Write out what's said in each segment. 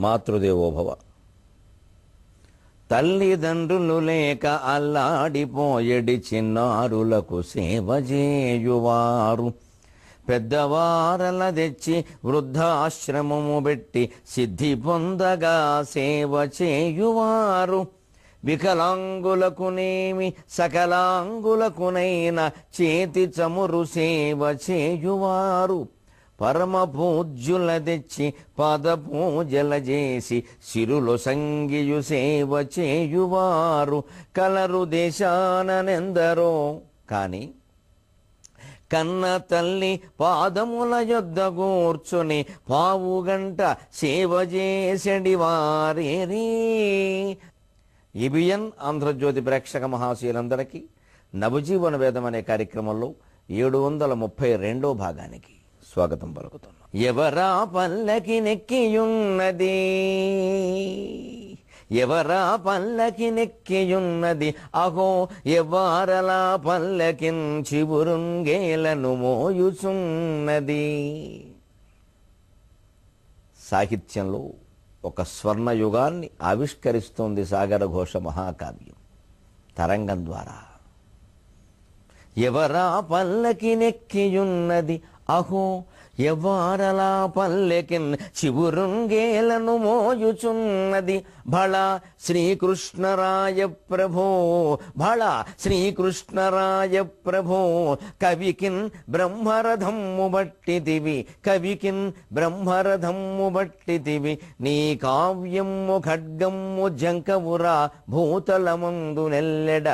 మాతృదేవోభవ. తల్లిదండ్రులు లేక అల్లాడిపోయడి చిన్నారులకు సేవ చేయువారు, పెద్దవారల తెచ్చి వృద్ధాశ్రమము పెట్టి సిద్ధి పొందగా సేవ చేయువారు, వికలాంగులకునేమి సకలాంగులకునైన చేతి చమురు సేవ చేయువారు, పరమ పూజ్యుల తెచ్చి పద పూజల చేసి సిరులు సంగియు సేవ చేయువారు కలరు దేశాననెందరో. కాని కన్న తల్లి పాదముల యొద్ద కూర్చుని పావుగంట సేవ చేసడి వారేరీ. ఈబిఎన్ ఆంధ్రజ్యోతి ప్రేక్షక మహాశయులందరికీ నవజీవన వేదం అనే కార్యక్రమంలో 732వ భాగానికి స్వాగతం పలుకుతున్నాం. ఎవరా పల్లకి నెక్కియున్నది, ఎవరా పల్లకి నెక్కియున్నది, అహో ఎవ్వారలా పల్లకిన్ చివురుంగేలను మోయుచున్నది. సాహిత్యంలో ఒక స్వర్ణయుగాన్ని ఆవిష్కరిస్తోంది సాగరఘోష మహాకావ్యం తరంగం ద్వారా. ఎవరా పల్లకి నెక్కియున్నది, అహో ఎవ్వారలా పల్లెకిన్ చివురుంగేలను మోయుచున్నది, భళ శ్రీకృష్ణరాయ ప్రభో, భళ శ్రీకృష్ణరాయ ప్రభో, కవికిన్ బ్రహ్మరథమ్ము బట్టితివి, కవికిన్ బ్రహ్మరథమ్ము బట్టితివి, నీ కావ్యమ్ము ఖడ్గమ్ము జంకవురా భూతలమందు నెల్లెడ,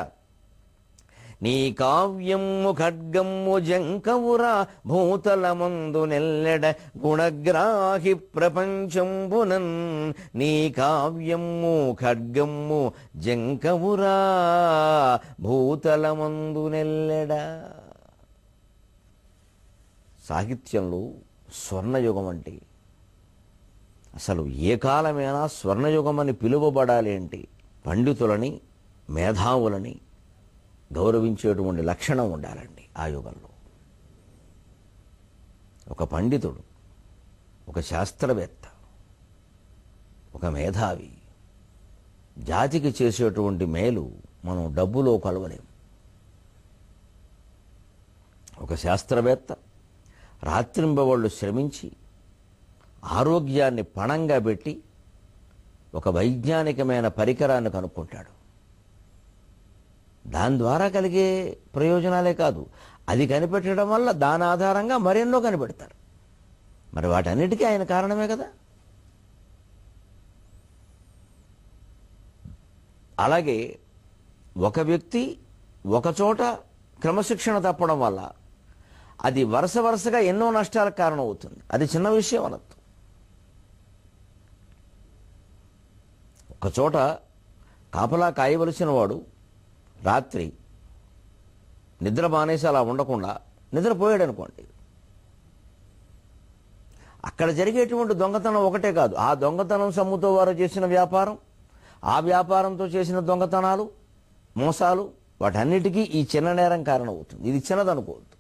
నీ కావ్యమ్ము ఖడ్గమ్ము జంకవురా భూతలమందు నెల్లెడ, గుణగ్రాహి ప్రపంచంబునన్ నీ కావ్యమ్ము ఖడ్గమ్ము జంకవురా భూతలమందు నెల్లెడ. సాహిత్యంలో స్వర్ణయుగం అంటే అసలు ఏ కాలమైనా స్వర్ణయుగం అని పిలువబడాలి అంటే పండితులని మేధావులని గౌరవించేటువంటి లక్షణం ఉండాలండి. ఆ యుగంలో ఒక పండితుడు, ఒక శాస్త్రవేత్త, ఒక మేధావి జాతికి చేసేటువంటి మేలు మనం డబ్బులో కొలవలేం. ఒక శాస్త్రవేత్త రాత్రింబవళ్ళు శ్రమించి ఆరోగ్యాన్ని పణంగా పెట్టి ఒక వైజ్ఞానికమైన పరికరాన్ని కనుక్కుంటాడు. దాని ద్వారా కలిగే ప్రయోజనాలే కాదు, అది కనిపెట్టడం వల్ల దాని ఆధారంగా మరెన్నో కనిపెడతారు. మరి వాటన్నిటికీ ఆయన కారణమే కదా. అలాగే ఒక వ్యక్తి ఒకచోట క్రమశిక్షణ తప్పడం వల్ల అది వరుసగా ఎన్నో నష్టాలకు కారణం అవుతుంది. అది చిన్న విషయం అనొద్దు. ఒకచోట కాపలా కాయవలసిన వాడు రాత్రి నిద్ర మానేసి అలా ఉండకుండా నిద్రపోయాడు అనుకోండి, అక్కడ జరిగేటువంటి దొంగతనం ఒకటే కాదు, ఆ దొంగతనం సొమ్ముతో వారు చేసిన వ్యాపారం, ఆ వ్యాపారంతో చేసిన దొంగతనాలు, మోసాలు, వాటన్నిటికీ ఈ చిన్న నేరం కారణమవుతుంది. ఇది చిన్నదనుకోవద్దు.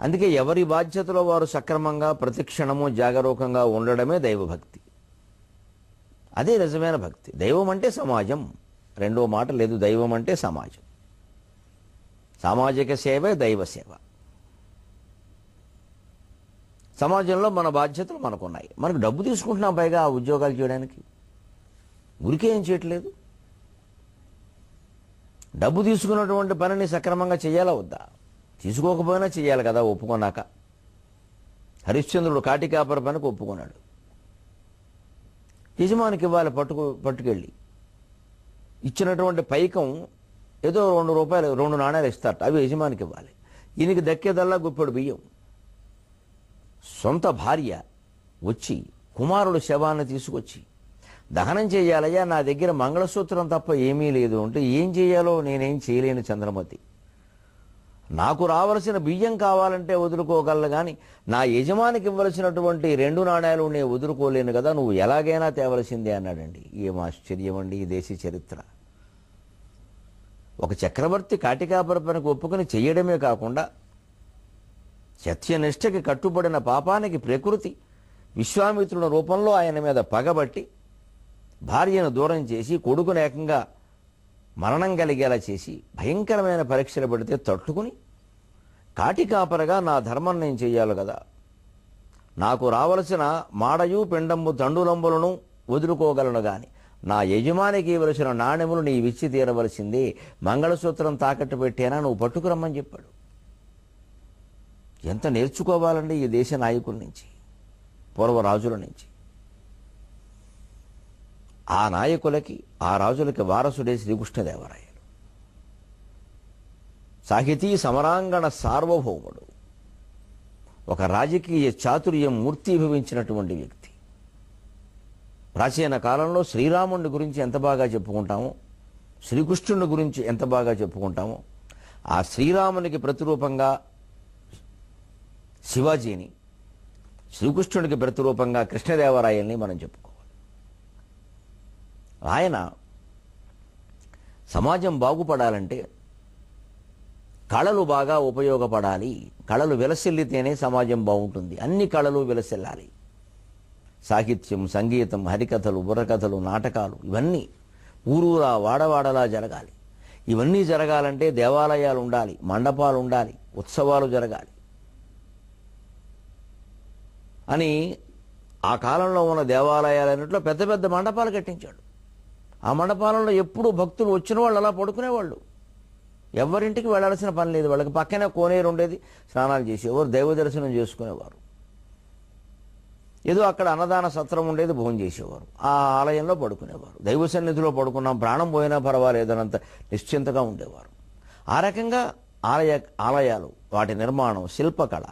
అందుకే ఎవరి బాధ్యతలో వారు సక్రమంగా ప్రతిక్షణము జాగరూకంగా ఉండడమే దైవభక్తి. అదే నిజమైన భక్తి. దైవం అంటే సమాజం, రెండో మాట లేదు. దైవం అంటే సమాజం, సామాజిక సేవే దైవ సేవ. సమాజంలో మన బాధ్యతలు మనకున్నాయి. మనకు డబ్బు తీసుకుంటున్నాం పైగా ఆ ఉద్యోగాలు చేయడానికి. ఊరికే ఏం చేయట్లేదు. డబ్బు తీసుకున్నటువంటి పనిని సక్రమంగా చేయాలా వద్దా? తీసుకోకపోయినా చేయాలి కదా ఒప్పుకున్నాక. హరిశ్చంద్రుడు కాటికాపర పనికి ఒప్పుకున్నాడు. యజమానికి ఇవ్వాలి, పట్టుకెళ్ళి ఇచ్చినటువంటి పైకం ఏదో 2 రూపాయలు 2 నాణ్యాలు ఇస్తారట, అవి యజమానికి ఇవ్వాలి. ఈయనకి దక్కేదల్లా గుప్పెడు బియ్యం. సొంత భార్య వచ్చి కుమారుడు శవాన్ని తీసుకొచ్చి దహనం చేయాలయ్యా, నా దగ్గర మంగళసూత్రం తప్ప ఏమీ లేదు అంటే, ఏం చేయాలో నేనేం చేయలేను చంద్రమతి, నాకు రావలసిన బియ్యం కావాలంటే వదులుకోగలను, కానీ నా యజమానికి ఇవ్వవలసినటువంటి 2 నాణ్యాలు నేను వదులుకోలేను కదా, నువ్వు ఎలాగైనా తేవలసిందే అన్నాడండి. ఏం ఆశ్చర్యం అండి ఈ దేశ చరిత్ర. ఒక చక్రవర్తి కాటికాపర పనికి ఒప్పుకొని చెయ్యడమే కాకుండా సత్యనిష్టకి కట్టుబడిన పాపానికి ప్రకృతి విశ్వామిత్రుని రూపంలో ఆయన మీద పగబట్టి భార్యను దూరం చేసి కొడుకును ఏకంగా మరణం కలిగేలా చేసి భయంకరమైన పరీక్షలు పెడితే తట్టుకుని కాటికాపరగా నా ధర్మం నేను చెయ్యాలి కదా, నాకు రావలసిన మాడయు పిండంబు తండులంబులను వదులుకోగలను గాని నా యజమానికి ఇవ్వలసిన నాణ్యములు నీ విచ్చి తీరవలసిందే, మంగళసూత్రం తాకట్టు పెట్టేనా నువ్వు పట్టుకురమ్మని చెప్పాడు. ఎంత నేర్చుకోవాలండి ఈ దేశ నాయకుల నుంచి, పూర్వరాజుల నుంచి. ఆ నాయకులకి ఆ రాజులకి వారసుడే శ్రీకృష్ణదేవరాయలు. సాహితీ సమరాంగణ సార్వభౌముడు, ఒక రాజకీయ చాతుర్యం మూర్తీభవించినటువంటి వ్యక్తి. ప్రాచీన కాలంలో శ్రీరాముడి గురించి ఎంత బాగా చెప్పుకుంటామో, శ్రీకృష్ణుడి గురించి ఎంత బాగా చెప్పుకుంటామో, ఆ శ్రీరామునికి ప్రతిరూపంగా శివాజీని, శ్రీకృష్ణుడికి ప్రతిరూపంగా కృష్ణదేవరాయల్ని మనం చెప్పుకోవాలి. ఆయన సమాజం బాగుపడాలంటే కళలు బాగా ఉపయోగపడాలి, కళలు విలసిల్లితేనే సమాజం బాగుంటుంది, అన్ని కళలు విలసిల్లాలి. సాహిత్యం, సంగీతం, హరికథలు, బుర్రకథలు, నాటకాలు ఇవన్నీ ఊరూరా వాడవాడలా జరగాలి. ఇవన్నీ జరగాలంటే దేవాలయాలు ఉండాలి, మండపాలు ఉండాలి, ఉత్సవాలు జరగాలి అని ఆ కాలంలో ఉన్న దేవాలయాలన్నింటిలో పెద్ద పెద్ద మండపాలు కట్టించాడు. ఆ మండపాలలో ఎప్పుడూ భక్తులు వచ్చిన వాళ్ళు అలా పడుకునేవాళ్ళు, ఎవరింటికి వెళ్ళాల్సిన పని లేదు. వాళ్ళకి పక్కనే కోనేరు ఉండేది, స్నానాలు చేసేవారు, దైవ దర్శనం చేసుకునేవారు. ఏదో అక్కడ అన్నదాన సత్రం ఉండేది, భోజనం చేసేవారు, ఆ ఆలయంలో పడుకునేవారు. దైవ సన్నిధిలో పడుకున్నాం, ప్రాణం పోయినా పర్వాలేదనంత నిశ్చింతగా ఉండేవారు. ఆ రకంగా ఆలయాలు, వాటి నిర్మాణం, శిల్పకళ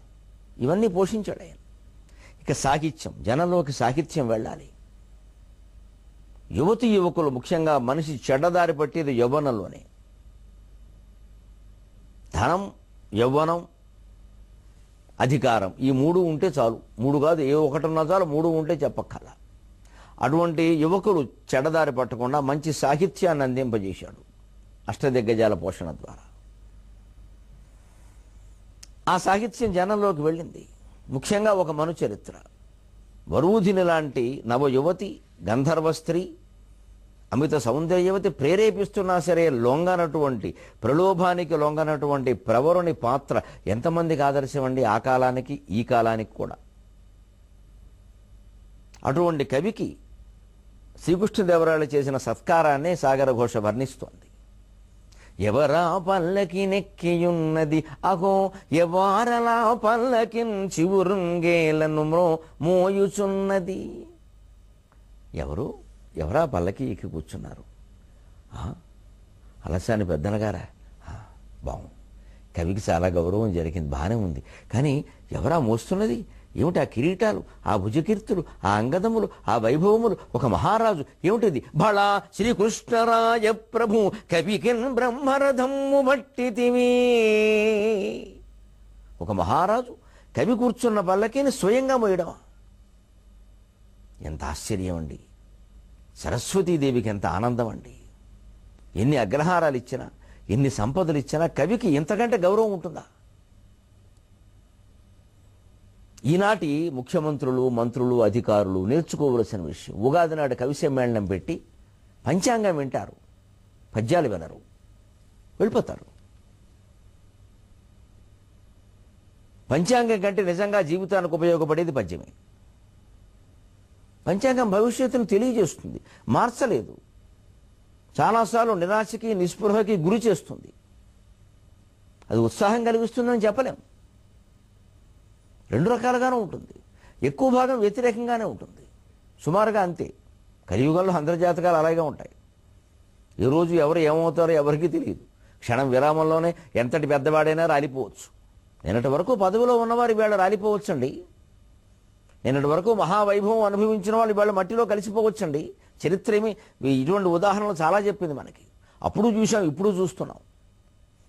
ఇవన్నీ పోషించాడు ఆయన. ఇక సాహిత్యం, జనంలోకి సాహిత్యం వెళ్ళాలి. యువతి యువకులు ముఖ్యంగా మనిషి చెడ్డదారి పట్టేది యవ్వనంలోనే. ధనం, యవ్వనం, అధికారం ఈ మూడు ఉంటే చాలు. మూడు కాదు, ఏ ఒకటున్నా చాలు, మూడు ఉంటే చెప్పక్కల. అటువంటి యువకులు చెడ్డదారి పట్టకుండా మంచి సాహిత్యాన్ని అందింపజేశాడు అష్టదిగ్గజాల పోషణ ద్వారా. ఆ సాహిత్యం జనంలోకి వెళ్ళింది. ముఖ్యంగా ఒక మను చరిత్ర, వరూధిని లాంటి నవ యువతి, గంధర్వ స్త్రీ, అమిత సౌందర్యవతి ప్రేరేపిస్తున్నా సరే లొంగనటువంటి, ప్రలోభానికి లొంగనటువంటి ప్రవరుని పాత్ర ఎంతమందికి ఆదర్శం అండి ఆ కాలానికి ఈ కాలానికి కూడా. అటువంటి కవికి శ్రీకృష్ణదేవరాయలు చేసిన సత్కారాన్నే సాగర ఘోష వర్ణిస్తోంది. ఎవరా పల్లకి నెక్కియున్నది అగో, ఎవారలా పల్లకిన్ చివురుంగేలను మోయుచున్నది. ఎవరా పల్లకి ఎక్కి కూర్చున్నారు? అలసాని పెద్దనగారా? బాగుంది, కవికి చాలా గౌరవం జరిగింది, బాగానే ఉంది. కానీ ఎవరా మోస్తున్నది? ఏమిటి ఆ కిరీటాలు, ఆ భుజకీర్తులు, ఆ అంగదములు, ఆ వైభవములు? ఒక మహారాజు. ఏమిటిది? బళా శ్రీకృష్ణరాయ ప్రభు కవికిన్ బ్రహ్మరథము బట్టితివి. ఒక మహారాజు కవి కూర్చున్న పల్లకిని స్వయంగా మోయడమా? ఎంత ఆశ్చర్యం అండి! సరస్వతీదేవికి ఎంత ఆనందం అండి! ఎన్ని అగ్రహారాలు ఇచ్చినా, ఎన్ని సంపదలు ఇచ్చినా కవికి ఇంతకంటే గౌరవం ఉంటుందా? ఈనాటి ముఖ్యమంత్రులు, మంత్రులు, అధికారులు నేర్చుకోవలసిన విషయం, ఉగాది నాడు కవి సమ్మేళనం పెట్టి పంచాంగం వింటారు, పద్యాలు వినరు, వెళ్ళిపోతారు. పంచాంగం కంటే నిజంగా జీవితానికి ఉపయోగపడేది పద్యమే. పంచాంగం భవిష్యత్తును తెలియజేస్తుంది, మార్చలేదు. చాలాసార్లు నిరాశకి, నిస్పృహకి గురి చేస్తుంది. అది ఉత్సాహం కలిగిస్తుందని చెప్పలేం. రెండు రకాలుగానే ఉంటుంది. ఎక్కువ భాగం వ్యతిరేకంగానే ఉంటుంది, సుమారుగా అంతే. కలియుగంలో అందరి జాతకాలు అలాగే ఉంటాయి. ఈ రోజు ఎవరు ఏమవుతారో ఎవరికీ తెలియదు. క్షణం విరామంలోనే ఎంతటి పెద్దవాడైనా రాలిపోవచ్చు. నిన్నటి వరకు పదవిలో ఉన్నవారు ఇవాళ రాలిపోవచ్చండి. నిన్నటి వరకు మహావైభవం అనుభవించిన వాళ్ళు ఇవాళ మట్టిలో కలిసిపోవచ్చండి. చరిత్ర ఏమి ఇటువంటి ఉదాహరణలు చాలా చెప్పింది మనకి. అప్పుడు చూసాం, ఇప్పుడు చూస్తున్నాం.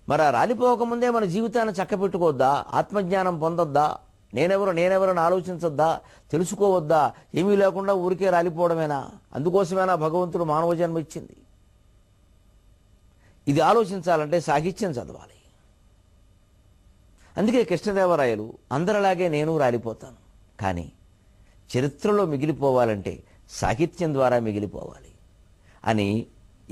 మరి ఆ రాలిపోకముందే మన జీవితాన్ని చక్కబెట్టుకోవద్దా? ఆత్మజ్ఞానం పొందొద్దా? నేనెవరని ఆలోచించొద్దా? తెలుసుకోవద్దా? ఏమీ లేకుండా ఊరికే రాలిపోవడమేనా? అందుకోసమేనా భగవంతుడు మానవ జన్మ ఇచ్చింది? ఇది ఆలోచించాలంటే సాహిత్యం చదవాలి. అందుకే కృష్ణదేవరాయలు అందరిలాగే నేను రాలిపోతాను, కానీ చరిత్రలో మిగిలిపోవాలంటే సాహిత్యం ద్వారా మిగిలిపోవాలి అని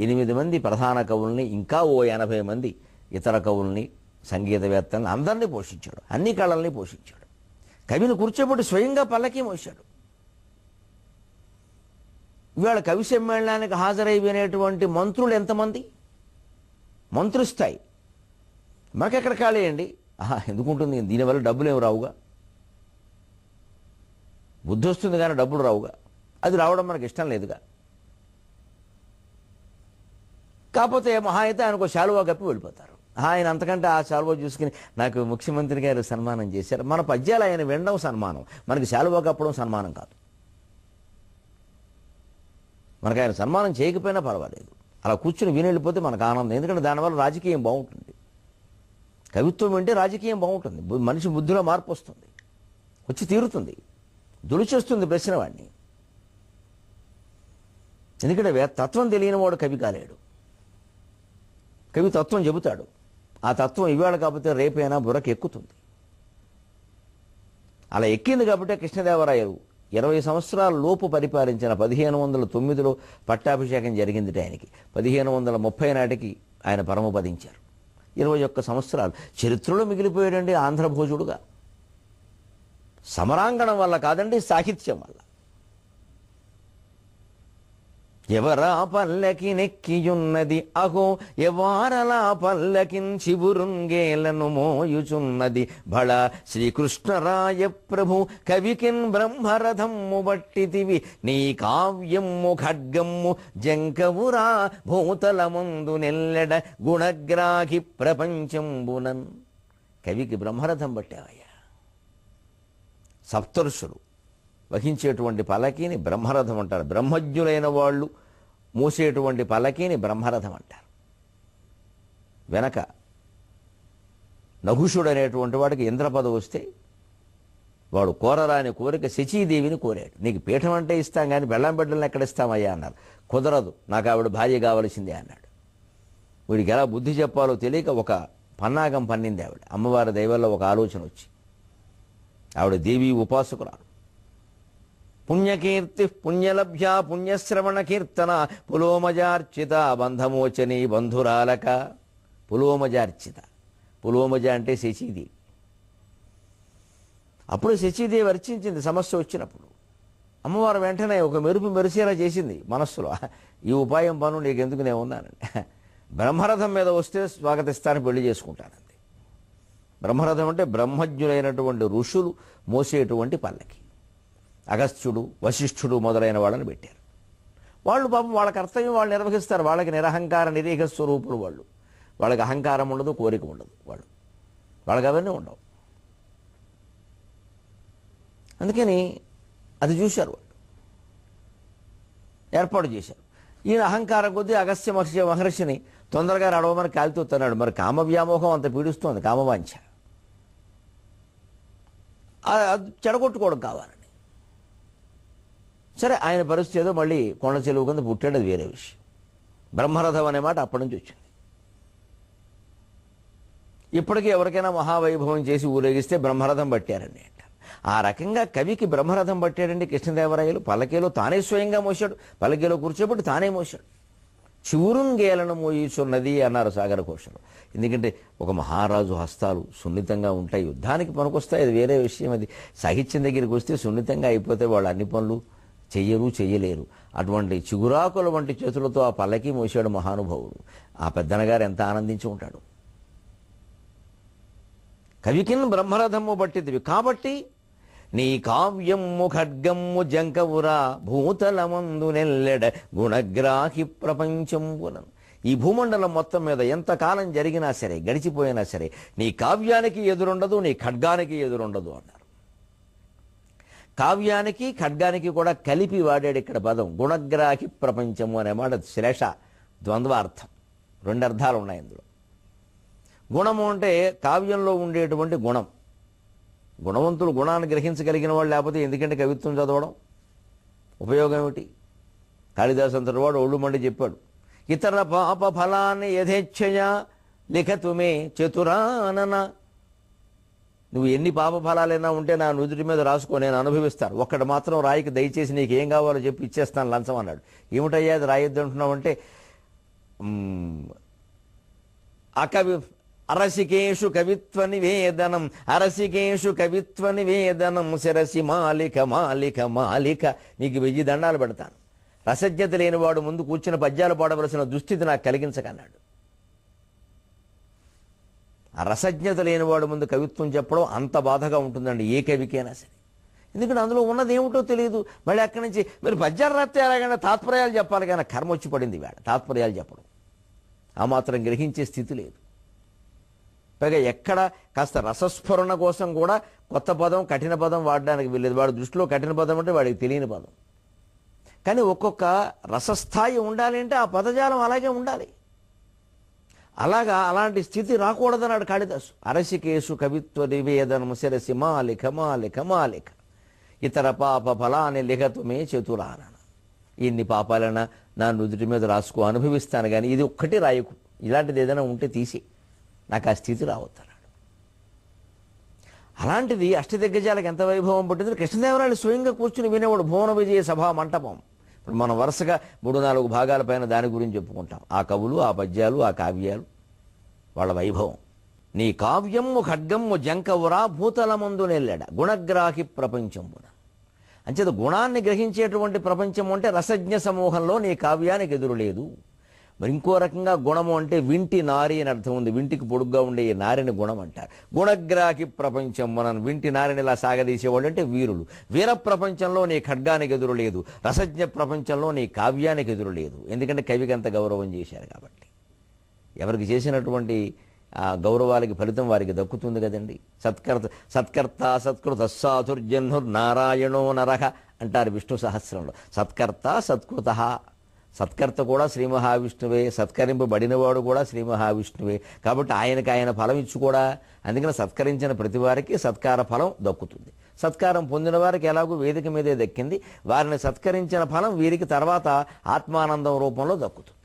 8 మంది ప్రధాన కవుల్ని, ఇంకా ఓ 80 మంది ఇతర కవుల్ని, సంగీతవేత్తల్ని అందరినీ పోషించాడు. అన్ని కళల్ని పోషించాడు. కవిని కూర్చోబెట్టి స్వయంగా పల్లకి మోశాడు. ఇవాళ కవి సమ్మేళనానికి హాజరై వినేటువంటి మంత్రులు ఎంతమంది? మంత్రిస్థాయి. మనకెక్కడ ఖాళీ అండి? ఎందుకుంటుంది? దీనివల్ల డబ్బులు ఏమి రావుగా, బుద్ధి వస్తుంది కానీ డబ్బులు రావుగా. అది రావడం మనకి ఇష్టం లేదుగా. కాకపోతే మహా అయితే ఆయనకు శాలువా కప్పి వెళ్ళిపోతారు. ఆయన అంతకంటే ఆ శాలువా చూసుకుని నాకు ముఖ్యమంత్రి గారు సన్మానం చేశారు. మన పద్యాలు ఆయన వినడం సన్మానం, మనకి శాలువా కప్పడం సన్మానం కాదు. మనకు ఆయన సన్మానం చేయకపోయినా పర్వాలేదు, అలా కూర్చుని విని వెళ్ళిపోతే మనకు ఆనందం. ఎందుకంటే దానివల్ల రాజకీయం బాగుంటుంది. కవిత్వం వింటే రాజకీయం బాగుంటుంది, మనిషి బుద్ధిలో మార్పు వస్తుంది, వచ్చి తీరుతుంది, దులిచేస్తుంది ప్రశ్న వాడిని. ఎందుకంటే తత్వం తెలియని వాడు కవి కాలేడు. కవి తత్వం చెబుతాడు. ఆ తత్వం ఇవాళ కాకపోతే రేపైనా బుర్రకు ఎక్కుతుంది. అలా ఎక్కింది కాబట్టి కృష్ణదేవరాయలు 20 సంవత్సరాల లోపు పరిపాలించిన 1509లో పట్టాభిషేకం జరిగింది ఆయనకి. 1530 నాటికి ఆయన పరమపదించారు. 21 సంవత్సరాలు చరిత్రలో మిగిలిపోయాడండి ఆంధ్రభోజుడుగా. సమరాంగణం వల్ల కాదండి, సాహిత్యం వల్ల. ఎవరా పల్లకి నెక్కియున్నది అహో, ఎవారలా పల్లకిన్ చివురుంగేలను మోయుచున్నది భళ, శ్రీకృష్ణరాయ ప్రభు కవికిన్ బ్రహ్మరథమ్ము బట్టితివి, నీ కావ్యమ్ము ఖడ్గమ్ము జంకవురా భూతలమందు నెల్లెడ గుణగ్రాహి ప్రపంచంబునన్. కవికి బ్రహ్మరథం పట్టావయ్యా. సప్తర్షులు వహించేటువంటి పల్లకీని బ్రహ్మరథం అంటారు. బ్రహ్మజ్ఞులైన వాళ్ళు మోసేటువంటి పల్లకీని బ్రహ్మరథం అంటారు. వెనక నహుషుడు అనేటువంటి వాడికి ఇంద్రపదవి వస్తే వాడు కోరరాని కోరిక శచీదేవిని కోరాడు. నీకు పీఠం అంటే ఇస్తాం కానీ బెల్లం బిడ్డలను ఎక్కడ ఇస్తామయ్యా అన్నారు. కుదరదు, నాకు ఆవిడ భార్య కావలసిందే అన్నాడు. వీడికి ఎలా బుద్ధి చెప్పాలో తెలియక ఒక పన్నాగం పన్నింది ఆవిడ. అమ్మవారి దైవల్లో ఒక ఆలోచన వచ్చి, ఆవిడ దేవీ ఉపాసకురాలు. పుణ్యకీర్తి పుణ్యలభ్య పుణ్యశ్రవణ కీర్తన పులోమజార్చిత బంధమోచని బంధురాలక. పులోమజార్చిత, పులోమజ అంటే శచీదేవి. అప్పుడు శచీదేవి అర్చించింది సమస్య వచ్చినప్పుడు. అమ్మవారు వెంటనే ఒక మెరుపు మెరిసేలా చేసింది మనస్సులో, ఈ ఉపాయం పను నీకెందుకు నేను ఉన్నానండి, బ్రహ్మరథం మీద వస్తే స్వాగతిస్తాను, పెళ్లి చేసుకుంటానంది. బ్రహ్మరథం అంటే బ్రహ్మజ్ఞులైనటువంటి ఋషులు మోసేటువంటి పల్లకి. అగస్త్యుడు, వశిష్ఠుడు మొదలైన వాళ్ళని పెట్టారు. వాళ్ళు పాపం వాళ్ళ కర్తవ్యం వాళ్ళు నిర్వహిస్తారు. వాళ్ళకి నిరహంకార నిరీహ స్వరూపులు వాళ్ళు. వాళ్ళకి అహంకారం ఉండదు, కోరిక ఉండదు. వాళ్ళకి అవన్నీ ఉండవు. అందుకని అది చూశారు, వాళ్ళు ఏర్పాటు చేశారు. ఈయన అహంకారం కొద్దీ అగస్త్య మహర్షిని తొందరగా నడవమని కాలుతూతున్నాడు. మరి కామ వ్యామోహం అంత పీడిస్తోంది, కామవాంఛ. చెడగొట్టుకోవడం కావాలని. సరే, ఆయన పరిస్థితి ఏదో మళ్ళీ కొండ చెలువు కింద పుట్టాడు, అది వేరే విషయం. బ్రహ్మరథం అనే మాట అప్పటి నుంచి వచ్చింది. ఇప్పటికీ ఎవరికైనా మహావైభవం చేసి ఊరేగిస్తే బ్రహ్మరథం పట్టారండి అంటారు. ఆ రకంగా కవికి బ్రహ్మరథం పట్టాడండి కృష్ణదేవరాయలు. పల్లకీలో తానే స్వయంగా మోశాడు, పల్లకీలో కూర్చోబెట్టి తానే మోశాడు. చివురుంగేలను మోయిచున్నది అన్నారు సాగర ఘోషలు. ఎందుకంటే ఒక మహారాజు హస్తాలు సున్నితంగా ఉంటాయి, యుద్ధానికి పనికొస్తాయి, అది వేరే విషయం. అది సాహిత్యం దగ్గరికి వస్తే సున్నితంగా అయిపోతే వాళ్ళు అన్ని పనులు చెయ్యలేరు. అటువంటి చిగురాకుల వంటి చేతులతో ఆ పల్లకి మోసాడు మహానుభావుడు. ఆ పెద్దనగారు ఎంత ఆనందించి ఉంటాడు. కవికిన్ బ్రహ్మరథము బట్టిదివి కాబట్టి నీ కావ్యమ్ము ఖడ్గమ్ము జంకవురా భూతలమందు నెల్లెడ గుణగ్రాహి ప్రపంచంబులను. ఈ భూమండలం మొత్తం మీద ఎంతకాలం జరిగినా సరే, గడిచిపోయినా సరే, నీ కావ్యానికి ఎదురుండదు, నీ ఖడ్గానికి ఎదురుండదు అన్నారు. కావ్యానికి ఖడ్గానికి కూడా కలిపి వాడాడు ఇక్కడ పదం. గుణగ్రాహి ప్రపంచము అనే మాట శ్లేష ద్వంద్వార్థం, 2 అర్థాలు ఉన్నాయి ఇందులో. గుణము అంటే కావ్యంలో ఉండేటువంటి గుణం. గుణవంతులు గుణాన్ని గ్రహించగలిగిన వాళ్ళు, లేకపోతే ఎందుకంటే కవిత్వం చదవడం ఉపయోగం ఏమిటి? కాళిదాసు అంతటి వాడు ఒళ్ళు మండి చెప్పాడు, ఇతర పాప ఫలాన్ని యథేచ్ఛయ లిఖతుమే చతురానన. నువ్వు ఎన్ని పాప ఫలాలైనా ఉంటే నా నుదుటి మీద రాసుకో, నేను అనుభవిస్తాను. ఒక్కటి మాత్రం రాయికి దయచేసి నీకు ఏం కావాలో చెప్పి ఇచ్చేస్తాను లంచం అన్నాడు. ఏమిటయ్యా అది రాయొద్దు అంటున్నావు అంటే, అకవి అరసికేషు కవిత్వ నివేదనం, అరసికేషు కవిత్వ నివేదనం, శిరసి మాలిక మాలిక మాలిక. నీకు 1000 దండాలు పెడతాను. రసజ్ఞత లేనివాడు ముందు కూర్చుని పద్యాలు పాడవలసిన దుస్థితి నాకు కలిగించకన్నాడు. ఆ రసజ్ఞత లేనివాడు ముందు కవిత్వం చెప్పడం అంత బాధగా ఉంటుందండి ఏ కవికైనా సరే. ఎందుకంటే అందులో ఉన్నది ఏమిటో తెలియదు. మళ్ళీ అక్కడి నుంచి మీరు పద్యాలు రాస్తే ఎలాగైనా తాత్పర్యాలు చెప్పాలి, కానీ కర్మ వచ్చి పడింది వేళ తాత్పర్యాలు చెప్పడం. ఆ మాత్రం గ్రహించే స్థితి లేదు. పైగా ఎక్కడ కాస్త రసస్ఫురణ కోసం కూడా కొత్త పదం కఠిన పదం వాడడానికి వీల్లేదు. వాడి దృష్టిలో కఠిన పదం అంటే వాడికి తెలియని పదం. కానీ ఒక్కొక్క రసస్థాయి ఉండాలి అంటే ఆ పదజాలం అలాగే ఉండాలి. అలాంటి స్థితి రాకూడదన్నాడు కాళిదాసు. అరసికేసు కవిత్వ నివేదనం, శిరసి మాలిక మాలిక మాలిక, ఇతర పాప ఫలాన్ని లిఖతుమే చతురాన. ఇన్ని పాపాలైనా నా నుదుటి మీద రాసుకో, అనుభవిస్తాను, కానీ ఇది ఒక్కటి రాయకు. ఇలాంటిది ఏదైనా ఉంటే తీసి, నాకు ఆ స్థితి రావద్దన్నాడు. అలాంటిది అష్టదిగ్గజాలకు ఎంత వైభవం పట్టింది. కృష్ణదేవరాయలు స్వయంగా కూర్చుని వినేవాడు. భువన విజయ సభా మంటపం. ఇప్పుడు మనం వరుసగా 3-4 భాగాల పైన దాని గురించి చెప్పుకుంటాం. ఆ కవులు, ఆ పద్యాలు, ఆ కావ్యాలు, వాళ్ళ వైభవం. నీ కావ్యము ఖడ్గమ్ము జంకవురా భూతలమందు నెల్లెడ గుణగ్రాహి ప్రపంచమున. అంచేత గుణాన్ని గ్రహించేటువంటి ప్రపంచం అంటే రసజ్ఞ సమూహంలో నీ కావ్యానికి ఎదురు లేదు. మరి ఇంకో రకంగా గుణము అంటే వింటి నారి అని అర్థం ఉంది. వింటికి పొడుగ్గా ఉండే ఈ నారిని గుణం అంటారు. గుణగ్రాహి ప్రపంచం, మనం వింటి నారిని ఇలా సాగదీసేవాళ్ళు అంటే వీరులు. వీర ప్రపంచంలో నీ ఖడ్గానికి ఎదురు లేదు, రసజ్ఞ ప్రపంచంలో నీ కావ్యానికి ఎదురు లేదు. ఎందుకంటే కవికి అంత గౌరవం చేశారు కాబట్టి. ఎవరికి చేసినటువంటి ఆ గౌరవాలకి ఫలితం వారికి దక్కుతుంది కదండి. సత్కర్త సత్కృత సాధుర్జన్హుర్ నారాయణో నరహ అంటారు విష్ణు సహస్రంలో. సత్కర్త సత్కృత, సత్కర్త కూడా శ్రీ మహావిష్ణువే, సత్కరింపబడినవాడు కూడా శ్రీ మహావిష్ణువే. కాబట్టి ఆయనకి ఆయన ఫలం ఇచ్చు కూడా. అందుకని సత్కరించిన ప్రతి వారికి సత్కార ఫలం దక్కుతుంది. సత్కారం పొందిన వారికి ఎలాగూ వేదిక మీదే దక్కింది. వారిని సత్కరించిన ఫలం వీరికి తర్వాత ఆత్మానందం రూపంలో దక్కుతుంది.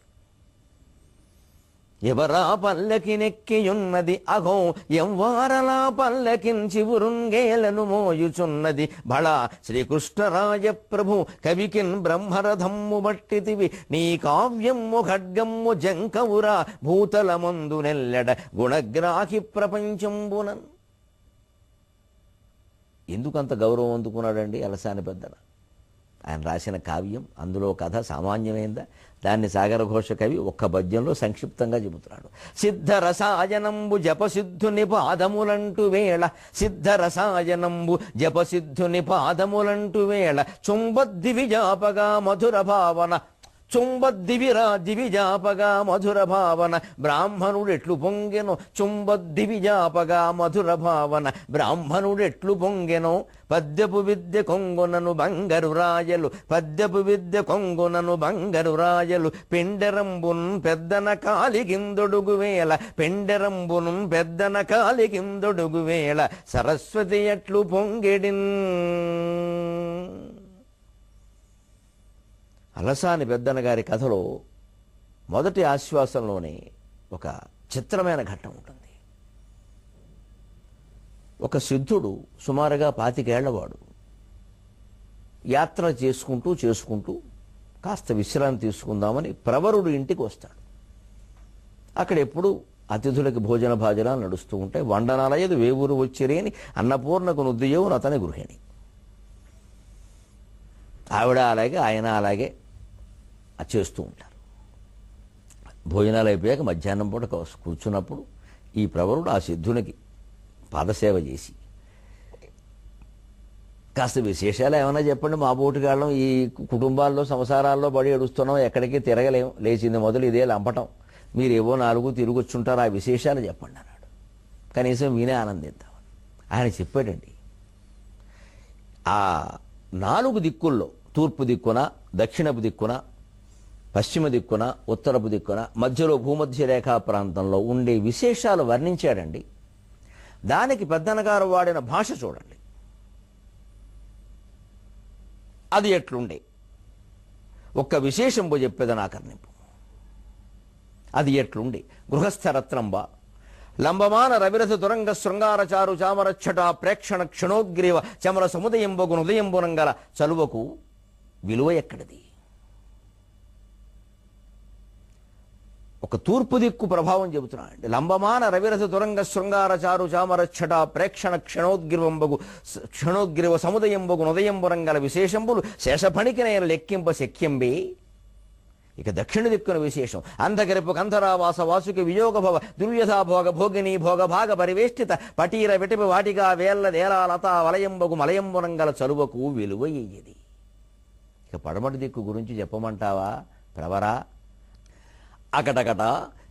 ఎవరా పల్లకినెక్కియున్నది అఘో ఎంవారలా పల్లకిన్ చివురుంగేలను మోయుచున్నది బళా శ్రీకృష్ణరాజ ప్రభు కవికిన్ బ్రహ్మరథమ్ము బట్టితివి నీ కావ్యమ్ము ఖడ్గమ్ము జంకవురా భూతలమందు నెల్లెడ గుణగ్రాహి ప్రపంచంబునన్. ఎందుకంత గౌరవం అందుకున్నాడండి అలసాని పెద్దన? ఆయన రాసిన కావ్యం, అందులో కథ సామాన్యమైందా? దాన్ని సాగరఘోష కవి ఒక్క పద్యంలో సంక్షిప్తంగా చెబుతున్నాడు. సిద్ధరసాయనంబు జపసిద్ధుని పాదములంటు వేళ, సిద్ధరసాయనంబు జపసిద్ధుని పాదములంటు వేళ, చుంబద్దివిజాపగా మధుర భావన, చుంబద్దివిరా దివిజాపగా మధుర భావన, బ్రాహ్మణుడెట్లు పొంగెనో చుంబద్దివిజాపగా మధుర భావన, బ్రాహ్మణుడెట్లు పొంగెనో పద్యపు విద్య కొంగునను బంగరు రాయలు, పద్యపు విద్య కొంగునను బంగరు రాయలు, పెండెరంబున్ పెద్దన కాలికిందొడుగు వేళ, పెండెరంబును పెద్దన కాలికిందొడుగు వేళ, సరస్వతి ఎట్లు పొంగెడిన్. అలసాని పెద్దన గారి కథలో మొదటి ఆశ్వాసంలోనే ఒక చిత్రమైన ఘట్టం ఉంటుంది. ఒక సిద్ధుడు సుమారుగా 25 ఏళ్లవాడు యాత్ర చేసుకుంటూ కాస్త విశ్రాంతి తీసుకుందామని ప్రవరుడు ఇంటికి వస్తాడు. అక్కడ ఎప్పుడు అతిథులకి భోజన భాజనాలు నడుస్తూ ఉంటాయి. వండనాలయదు వేవూరు వచ్చిరేని అన్నపూర్ణకు నుద్దియవు అతని గృహిణి. ఆవిడ అలాగే ఆయన అలాగే చేస్తూ ఉంటారు. భోజనాలు అయిపోయాక మధ్యాహ్నం పూట కూర్చున్నప్పుడు ఈ ప్రవరుడు ఆ సిద్ధునికి పాదసేవ చేసి, కాస్త విశేషాలు ఏమైనా చెప్పండి, మా బోటుగాళ్ళం ఈ కుటుంబాల్లో సంసారాల్లో పడి ఏడుస్తున్నాం, ఎక్కడికి తిరగలేం, లేచింది మొదలు ఇదే లంపటం, మీరేవో 4 తిరిగొచ్చుంటారు, ఆ విశేషాలు చెప్పండి అన్నాడు. కనీసం వినే ఆనందిద్దామని ఆయన చెప్పాడండి. ఆ 4 దిక్కుల్లో, తూర్పు దిక్కున, దక్షిణపు దిక్కున, పశ్చిమ దిక్కున, ఉత్తరపు దిక్కున, మధ్యలో భూమధ్య రేఖా ప్రాంతంలో ఉండే విశేషాలు వర్ణించాడండి. దానికి పెద్దనగారు వాడిన భాష చూడండి. అది ఎట్లుండే ఒక్క విశేషంబు చెప్పేది నాకర్నింపు. అది ఎట్లుండే గృహస్థరత్నంబ, లంబమాన రవిరథ తురంగ శృంగార చారు చామరచ్చట ప్రేక్షణ క్షణోగ్రీవ చమర సముదయంబగు హృదయంబునంగల చలువకు విలువ ఎక్కడిది? ఒక తూర్పు దిక్కు ప్రభావం చెబుతున్నాడు. లంబమాన రవిరథ తురంగ శృంగార చారు చామరచ్చట ప్రేక్షణ క్షణోగ్రీవ సముదయంబగు హృదయంబునంగల విశేషంబులు శేషఫణికి నేను లెక్కింప శక్యంబే. ఇక దక్షిణ దిక్కున విశేషం. అంధగరిపు కంధరావాస వాసుకి వియోగ భవ దుర్వ్యథాభోగ భోగిని భోగభాగ పరివేష్టిత పటీర విటిపి వాటిగా వేళ్ల దేలా లతా వలయంబగు మలయంబునంగల చలువకు విలువ ఇయ్యది. ఇక పడమటి దిక్కు గురించి చెప్పమంటావా ప్రవరా? అకటకట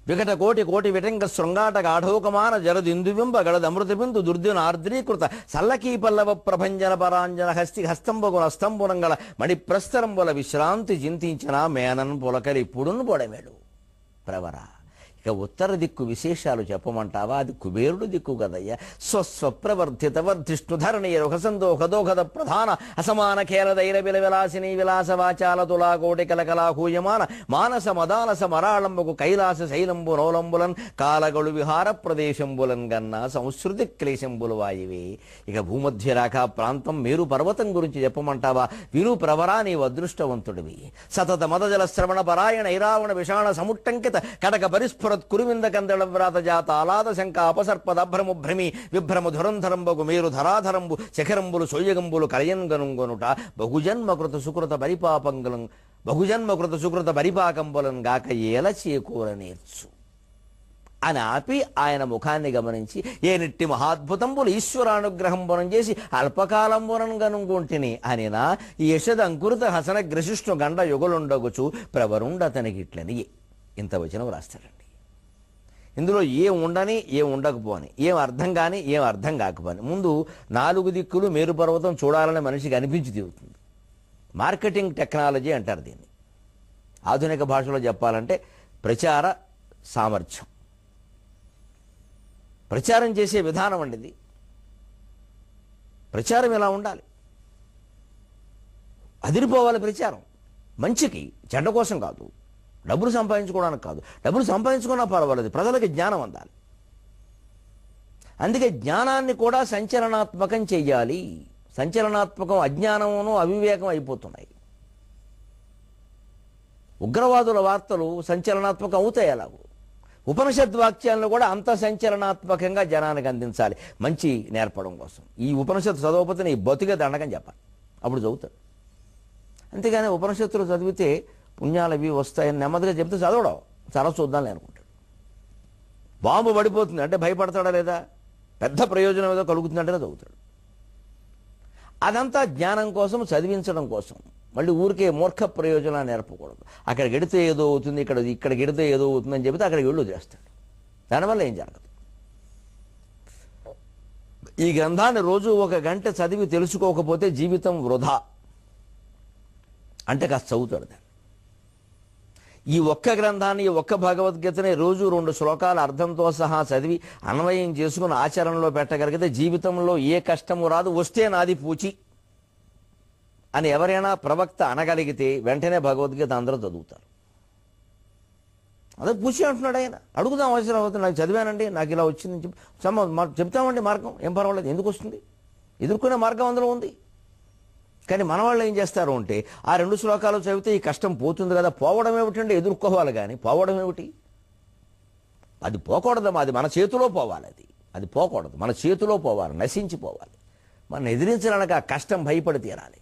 వికట కోటి కోటి విటంగ శృంగాట గాఢోకమాన జలదిందుబింబ గళదమృతబిందు దుర్దిన ఆర్ద్రీకృత సల్లకీ పల్లవ ప్రభంజన పరాంజన హస్తంబగు నస్తంబునంగల మణిప్రస్తరంబుల విశ్రాంతి చింతించిన మేనన్ పులకలి పుడును పొడమేడు ప్రవర. ఇక ఉత్తర దిక్కు విశేషాలు చెప్పమంటావా? అది కుబేరుడు దిక్కు కదయ్యా. స్వస్వప్రవర్ధిత వర్ధిష్ణుధరణీయ రుఖసందోహదోహద ప్రధాన అసమాన ఖేలదైర విలవిలాసిని విలాస వాచాల తులా కోటి కలకలా హూయమాన మానస మదాలస మరాళంబకు కైలాస శైలంబు నౌలంబులన్ కాలగళు విహార ప్రదేశంబులన్ గన్న సంస్కృతి క్లేశంబులు వాయివే. ఇక భూమధ్య రేఖా ప్రాంతం మేరు పర్వతం గురించి చెప్పమంటావా? విను ప్రవరా, నీవు అదృష్టవంతుడివి. సతత మదజల శ్రవణ పరాయణ ఐరావణ విషాణ సముట్టంకిత కటక పరిస్ఫుర కురువింద కందళ వ్రాత జాత ఆలాద శంక అపసర్పదభ్రము భ్రమి విభ్రము ధురంధరంబగు మేరు ధరాధరంబు శిఖరంబులు సొయ్యగంబులు కలయంగనుగొనుట బహుజన్మకృత సుకృత పరిపాకంబులం గాక ఏల చేకూర నేర్చు అని ఆపి ఆయన ముఖాన్ని గమనించి, ఏ నిట్టి మహాద్భుతంబులు ఈశ్వరానుగ్రహంబునం చేసి అల్పకాలంబునం గనుగొంటిని అనినా యశద అంకురిత హసన గ్రశిష్ణు గండ యుగలుండగుచు ప్రవరుండతనికి ఇట్లని ఇంత వచనం రాస్తాడండి. ఇందులో ఏం ఉండని ఏం ఉండకపోని, ఏం అర్థం కానీ ఏం అర్థం కాకపోని, ముందు 4 దిక్కులు మేరు పర్వతం చూడాలని మనిషికి అనిపించి తీరుతుంది. మార్కెటింగ్ టెక్నాలజీ అంటారు దీన్ని. ఆధునిక భాషలో చెప్పాలంటే ప్రచార సామర్థ్యం, ప్రచారం చేసే విధానం అండి ఇది. ప్రచారం ఎలా ఉండాలి? అదిరిపోవాలి ప్రచారం. మంచికి, చెడ్డ కోసం కాదు, డబ్బులు సంపాదించుకోవడానికి కాదు. డబ్బులు సంపాదించుకున్నా పర్వాలేదు, ప్రజలకి జ్ఞానం అందాలి. అందుకే జ్ఞానాన్ని కూడా సంచలనాత్మకం చెయ్యాలి. సంచలనాత్మకం అజ్ఞానమును అవివేకం అయిపోతున్నాయి. ఉగ్రవాదుల వార్తలు సంచలనాత్మకం అవుతాయి. ఎలాగో ఉపనిషద్ వాక్యాలను కూడా అంత సంచలనాత్మకంగా జనానికి అందించాలి, మంచి నేర్పడం కోసం. ఈ ఉపనిషత్తు చదవకపోతే ఈ బతుకే దండకం చెప్పాలి, అప్పుడు చదువుతాడు. అంతేగాని ఉపనిషత్తులు చదివితే పుణ్యాలు అవి వస్తాయని నెమ్మదిగా చెప్తే చదవడం, చాలా చూద్దాంలే అనుకుంటాడు. బాంబు పడిపోతుంది అంటే భయపడతాడా లేదా? పెద్ద ప్రయోజనం ఏదో కలుగుతుందంటే చదువుతాడు. అదంతా జ్ఞానం కోసం, చదివించడం కోసం. మళ్ళీ ఊరికే మూర్ఖ ప్రయోజనాన్ని నేర్పకూడదు. అక్కడికి ఎడితే ఏదో అవుతుంది, ఇక్కడికి ఎడితే ఏదో అవుతుందని చెబితే అక్కడికి వెళ్ళు చేస్తాడు. దానివల్ల ఏం జరగదు. ఈ గ్రంథాన్ని రోజు 1 గంట చదివి తెలుసుకోకపోతే జీవితం వృధా అంటే కాస్త చదువుతాడు దాన్ని. ఈ ఒక్క గ్రంథాన్ని, ఈ ఒక్క భగవద్గీతని రోజు 2 శ్లోకాల అర్థంతో సహా చదివి అన్వయం చేసుకుని ఆచరణలో పెట్టగలిగితే జీవితంలో ఏ కష్టము రాదు. వస్తే నాది పూచి అని ఎవరైనా ప్రవక్త అనగలిగితే వెంటనే భగవద్గీత అందరూ చదువుతారు. అదే పూచి అంటున్నాడు ఆయన. అడుగుదాం అవసరం అవుతుంది. నాకు చదివానండి, నాకు ఇలా వచ్చిందని చెప్తామండి. మార్గం ఏం పర్వాలేదు, ఎందుకు వస్తుంది? ఎదుర్కొనే మార్గం అందులో ఉంది. కానీ మన వాళ్ళు ఏం చేస్తారు అంటే, ఆ 2 శ్లోకాలు చదివితే ఈ కష్టం పోతుంది కదా, పోవడం ఏమిటంటే ఎదుర్కోవాలి. కానీ పోవడం ఏమిటి? అది పోకూడదు. అది మన చేతిలో పోవాలి. అది పోకూడదు, మన చేతిలో పోవాలి, నశించిపోవాలి. మనం ఎదిరించడానికి ఆ కష్టం భయపడి తీరాలి.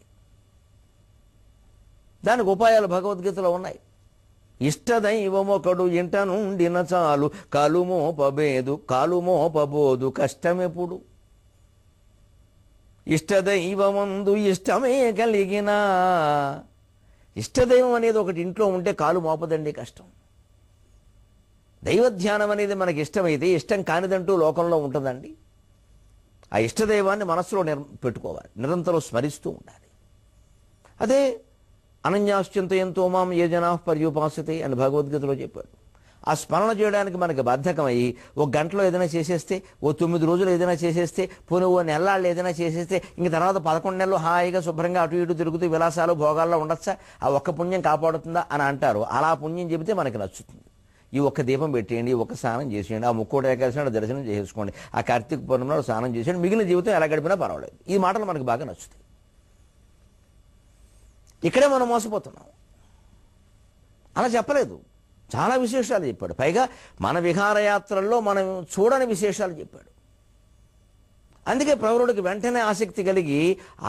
దానికి ఉపాయాలు భగవద్గీతలో ఉన్నాయి. ఇష్టదైవమొకడు ఇంట నుండిన చాలు కాలుమోపబోదు కష్టమెప్పుడు. ఇష్టదైవమందు ఇష్టమే కలిగిన. ఇష్టదైవం అనేది ఒకటి ఇంట్లో ఉంటే కాలు మోపదండి కష్టం. దైవధ్యానం అనేది మనకి ఇష్టమైతే ఇష్టం కానిదంటూ లోకంలో ఉంటుందండి. ఆ ఇష్టదైవాన్ని మనస్సులో పెట్టుకోవాలి, నిరంతరం స్మరిస్తూ ఉండాలి. అదే అనన్యాశ్చింతయంతో మాం ఏ జనా పర్యుపాసతే అని భగవద్గీతలో చెప్పాడు. ఆ స్మరణ చేయడానికి మనకి బద్ధకమయ్యి 1 గంటలో ఏదైనా చేసేస్తే, 9 రోజులు ఏదైనా చేసేస్తే, పోనీ 1 నెలలు ఏదైనా చేసేస్తే, ఇంక తర్వాత 11 నెలలు హాయిగా శుభ్రంగా అటు ఇటు తిరుగుతూ విలాసాలు భోగాల్లో ఉండొచ్చా? ఆ ఒక్క పుణ్యం కాపాడుతుందా అని అంటారు. అలా పుణ్యం చెబితే మనకి నచ్చుతుంది. ఈ ఒక్క దీపం పెట్టేయండి, ఈ ఒక్క స్నానం చేసేయండి, ఆ ముక్కోటి ఏకాదశి నాడు దర్శనం చేసుకోండి, ఆ కార్తీక పౌర్ణమి నాడు స్నానం చేసేయండి, మిగిలిన జీవితం ఎలా గడిపినా పర్వాలేదు. ఈ మాటలు మనకు బాగా నచ్చుతాయి. ఇక్కడే మనం మోసపోతున్నాం. అలా చెప్పలేదు, చాలా విశేషాలు చెప్పాడు. పైగా మన విహారయాత్రల్లో మనం చూడని విశేషాలు చెప్పాడు. అందుకే ప్రవరుడికి వెంటనే ఆసక్తి కలిగి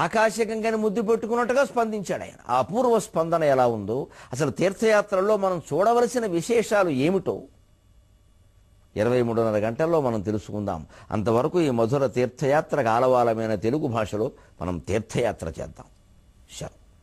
ఆకాశగంగని ముద్దు పెట్టుకున్నట్టుగా స్పందించాడు ఆయన. ఆ అపూర్వ స్పందన ఎలా ఉందో, అసలు తీర్థయాత్రల్లో మనం చూడవలసిన విశేషాలు ఏమిటో 23:30 గంటల్లో మనం తెలుసుకుందాం. అంతవరకు ఈ మధుర తీర్థయాత్రకు ఆలవాలమైన తెలుగు భాషలో మనం తీర్థయాత్ర చేద్దాం. శరణం.